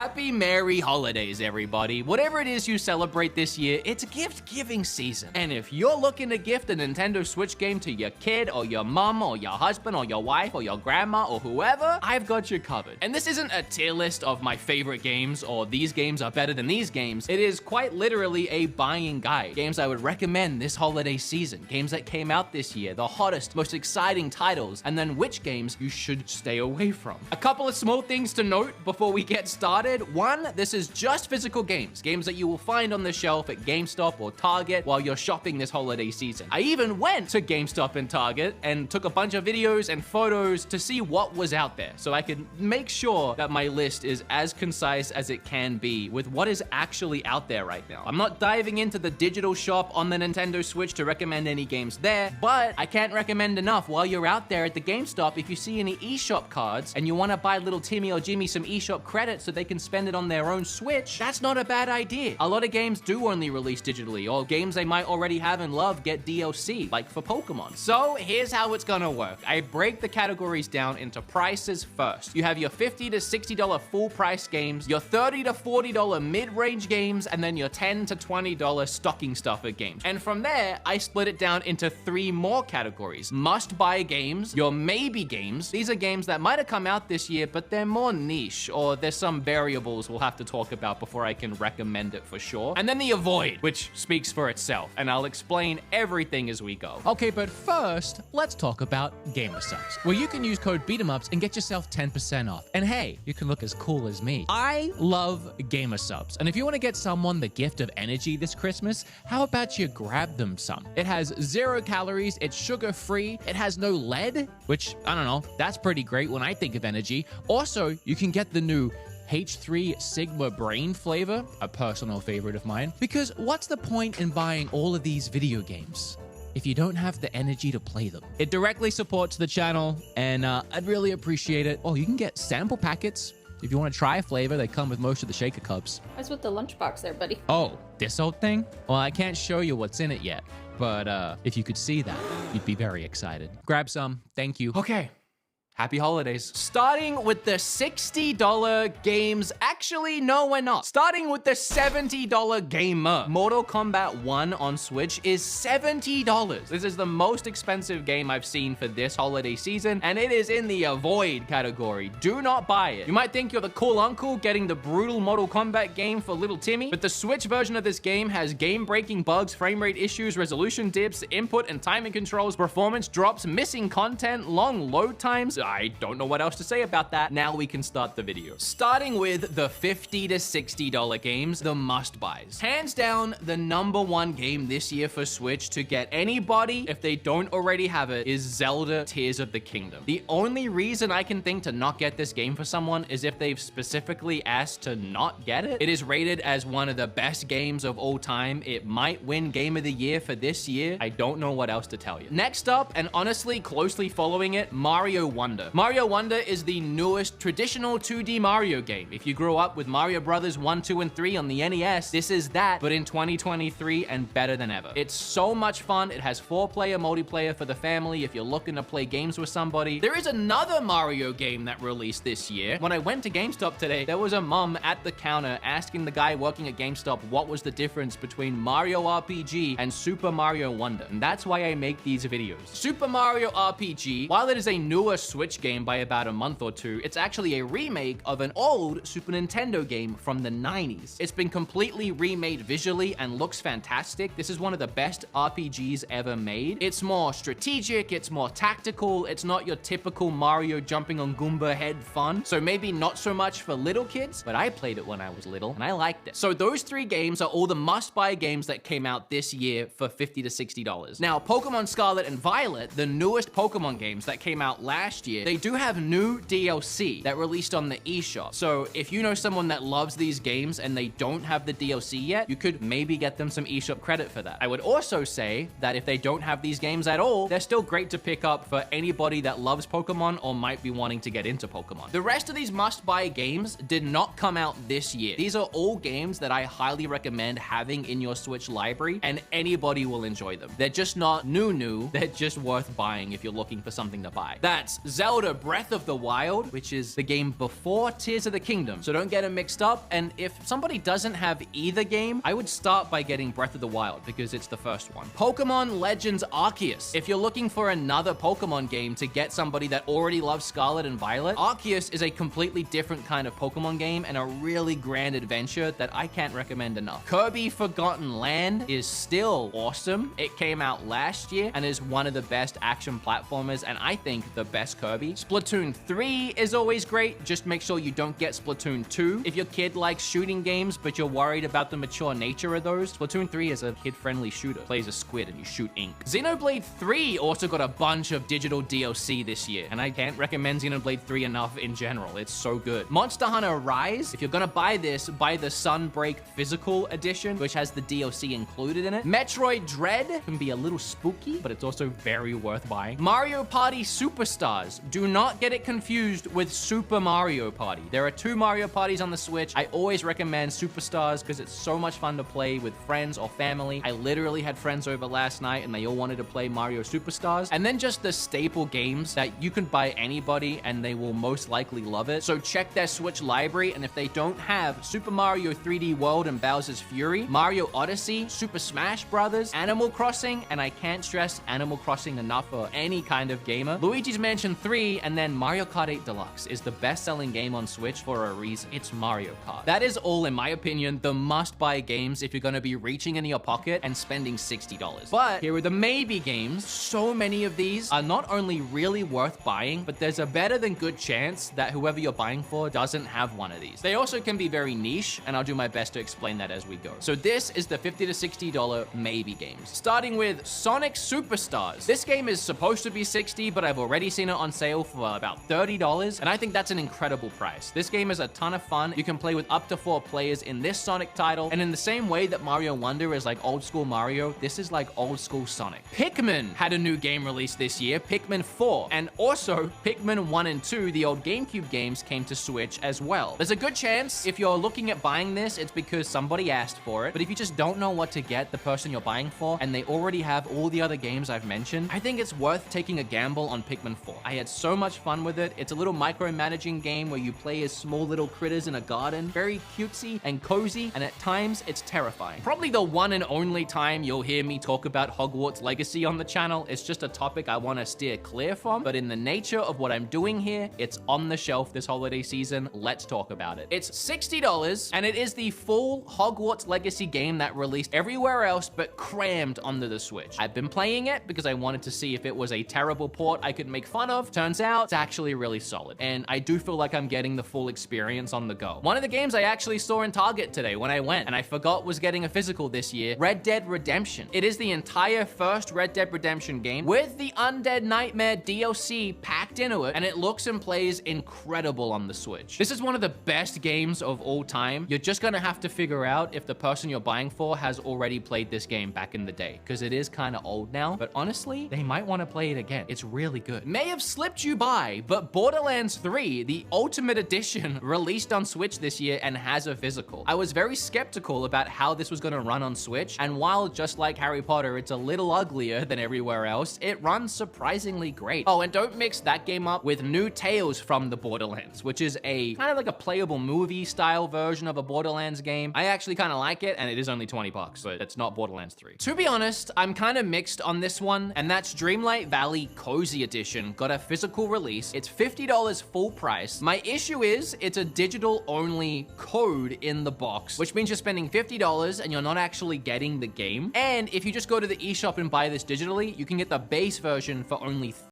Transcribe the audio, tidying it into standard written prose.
Happy Merry Holidays, everybody. Whatever it is you celebrate this year, it's gift-giving season. And if you're looking to gift a Nintendo Switch game to your kid or your mom or your husband or your wife or your grandma or whoever, I've got you covered. And this isn't a tier list of my favorite games or these games are better than these games. It is quite literally a buying guide. Games I would recommend this holiday season. Games that came out this year, the hottest, most exciting titles, and then which games you should stay away from. A couple of small things to note before we get started. One, this is just physical games that you will find on the shelf at GameStop or Target while you're shopping this holiday season. I even went to GameStop and Target and took a bunch of videos and photos to see what was out there so I could make sure that my list is as concise as it can be with what is actually out there right now. I'm not diving into the digital shop on the Nintendo Switch to recommend any games there, but I can't recommend enough while you're out there at the GameStop. If you see any eShop cards and you want to buy little Timmy or Jimmy some eShop credits so they can spend it on their own Switch, that's not a bad idea. A lot of games do only release digitally, or games they might already have and love get DLC, like for Pokemon. So here's how it's gonna work. I break the categories down into prices first. You have your $50 to $60 full price games, your $30 to $40 mid-range games, and then your $10 to $20 stocking stuffer games. And from there, I split it down into 3 more categories. Must-buy games, your maybe games. These are games that might have come out this year, but they're more niche, or there's some variables we'll have to talk about before I can recommend it for sure. And then the avoid, which speaks for itself, and I'll explain everything as we go. Okay, but first, let's talk about Gamer Subs, where you can use code BEATEMUPS and get yourself 10% off. And hey, you can look as cool as me. I love Gamer Subs, and if you want to get someone the gift of energy this Christmas, how about you grab them some? It has 0 calories, it's sugar-free, it has no lead, which, I don't know, that's pretty great when I think of energy. Also, you can get the new H3 Sigma Brain flavor, a personal favorite of mine, because what's the point in buying all of these video games if you don't have the energy to play them? It directly supports the channel, and I'd really appreciate it. Oh, you can get sample packets. If you want to try a flavor, they come with most of the shaker cups. What's with the lunchbox there, buddy? Oh, this old thing? Well, I can't show you what's in it yet, but if you could see that, you'd be very excited. Grab some. Thank you. Okay. Happy holidays. Starting with the $60 games. Actually, no, we're not. Starting with the $70 gamer. Mortal Kombat 1 on Switch is $70. This is the most expensive game I've seen for this holiday season, and it is in the avoid category. Do not buy it. You might think you're the cool uncle getting the brutal Mortal Kombat game for little Timmy, but the Switch version of this game has game-breaking bugs, frame rate issues, resolution dips, input and timing controls, performance drops, missing content, long load times. I don't know what else to say about that. Now we can start the video. Starting with the $50 to $60 games, the must-buys. Hands down, the #1 game this year for Switch to get anybody, if they don't already have it, is Zelda Tears of the Kingdom. The only reason I can think to not get this game for someone is if they've specifically asked to not get it. It is rated as one of the best games of all time. It might win Game of the Year for this year. I don't know what else to tell you. Next up, and honestly closely following it, Mario Wonder. Mario Wonder is the newest traditional 2D Mario game. If you grew up with Mario Brothers 1, 2, and 3 on the NES, this is that, but in 2023 and better than ever. It's so much fun. It has 4-player multiplayer for the family if you're looking to play games with somebody. There is another Mario game that released this year. When I went to GameStop today, there was a mom at the counter asking the guy working at GameStop what was the difference between Mario RPG and Super Mario Wonder. And that's why I make these videos. Super Mario RPG, while it is a newer Switch game by about a month or 2, it's actually a remake of an old Super Nintendo game from the 90s. It's been completely remade visually and looks fantastic. This is one of the best RPGs ever made. It's more strategic, it's more tactical, it's not your typical Mario jumping on Goomba head fun. So maybe not so much for little kids, but I played it when I was little and I liked it. So those 3 games are all the must-buy games that came out this year for $50 to $60. Now, Pokemon Scarlet and Violet, the newest Pokemon games that came out last year, they do have new DLC that released on the eShop. So if you know someone that loves these games and they don't have the DLC yet, you could maybe get them some eShop credit for that. I would also say that if they don't have these games at all, they're still great to pick up for anybody that loves Pokemon or might be wanting to get into Pokemon. The rest of these must-buy games did not come out this year. These are all games that I highly recommend having in your Switch library, and anybody will enjoy them. They're just not new, they're just worth buying if you're looking for something to buy. That's Zelda Breath of the Wild, which is the game before Tears of the Kingdom. So don't get them mixed up. And if somebody doesn't have either game, I would start by getting Breath of the Wild because it's the first one. Pokemon Legends Arceus. If you're looking for another Pokemon game to get somebody that already loves Scarlet and Violet, Arceus is a completely different kind of Pokemon game and a really grand adventure that I can't recommend enough. Kirby Forgotten Land is still awesome. It came out last year and is one of the best action platformers, and I think the best Kirby. Splatoon 3 is always great. Just make sure you don't get Splatoon 2. If your kid likes shooting games, but you're worried about the mature nature of those, Splatoon 3 is a kid-friendly shooter. Plays a squid and you shoot ink. Xenoblade 3 also got a bunch of digital DLC this year, and I can't recommend Xenoblade 3 enough in general. It's so good. Monster Hunter Rise, if you're gonna buy this, buy the Sunbreak Physical Edition, which has the DLC included in it. Metroid Dread can be a little spooky, but it's also very worth buying. Mario Party Superstars. Do not get it confused with Super Mario Party. There are two Mario Parties on the Switch. I always recommend Superstars because it's so much fun to play with friends or family. I literally had friends over last night and they all wanted to play Mario Superstars. And then just the staple games that you can buy anybody and they will most likely love it. So check their Switch library, and if they don't have Super Mario 3D World and Bowser's Fury, Mario Odyssey, Super Smash Brothers, Animal Crossing, and I can't stress Animal Crossing enough for any kind of gamer, Luigi's Mansion 3, and then Mario Kart 8 Deluxe is the best-selling game on Switch for a reason. It's Mario Kart. That is all, in my opinion, the must-buy games if you're gonna be reaching in your pocket and spending $60. But here are the maybe games. So many of these are not only really worth buying, but there's a better than good chance that whoever you're buying for doesn't have one of these. They also can be very niche, and I'll do my best to explain that as we go. So this is the $50 to $60 maybe games. Starting with Sonic Superstars. This game is supposed to be $60, but I've already seen it on sale for about $30, and I think that's an incredible price. This game is a ton of fun. You can play with up to 4 players in this Sonic title, and in the same way that Mario Wonder is like old school Mario, this is like old school Sonic. Pikmin had a new game released this year, Pikmin 4, and also Pikmin 1 and 2, the old GameCube games, came to Switch as well. There's a good chance if you're looking at buying this, it's because somebody asked for it, but if you just don't know what to get the person you're buying for, and they already have all the other games I've mentioned, I think it's worth taking a gamble on Pikmin 4. I had so much fun with it. It's a little micromanaging game where you play as small little critters in a garden, very cutesy and cozy, and at times it's terrifying. Probably the one and only time you'll hear me talk about Hogwarts Legacy on the channel. It's just a topic I want to steer clear from, but in the nature of what I'm doing here, it's on the shelf this holiday season. Let's talk about it. It's $60, and it is the full Hogwarts Legacy game that released everywhere else but crammed onto the Switch. I've been playing it because I wanted to see if it was a terrible port I could make fun of. Turns out it's actually really solid, and I do feel like I'm getting the full experience on the go. One of the games I actually saw in Target today when I went, and I forgot was getting a physical this year, Red Dead Redemption. It is the entire first Red Dead Redemption game with the Undead Nightmare DLC packed into it, and it looks and plays incredible on the Switch. This is one of the best games of all time. You're just gonna have to figure out if the person you're buying for has already played this game back in the day, because it is kind of old now, but honestly, they might want to play it again. It's really good. May have slipped you by, but Borderlands 3, the Ultimate Edition, released on Switch this year and has a physical. I was very skeptical about how this was going to run on Switch, and while just like Harry Potter, it's a little uglier than everywhere else, it runs surprisingly great. Oh, and don't mix that game up with New Tales from the Borderlands, which is a kind of like a playable movie style version of a Borderlands game. I actually kind of like it, and it is only $20, but it's not Borderlands 3. To be honest, I'm kind of mixed on this one, and that's Dreamlight Valley Cozy Edition. Got a physical release. It's $50 full price. My issue is it's a digital only code in the box, which means you're spending $50 and you're not actually getting the game. And if you just go to the eShop and buy this digitally, you can get the base version for only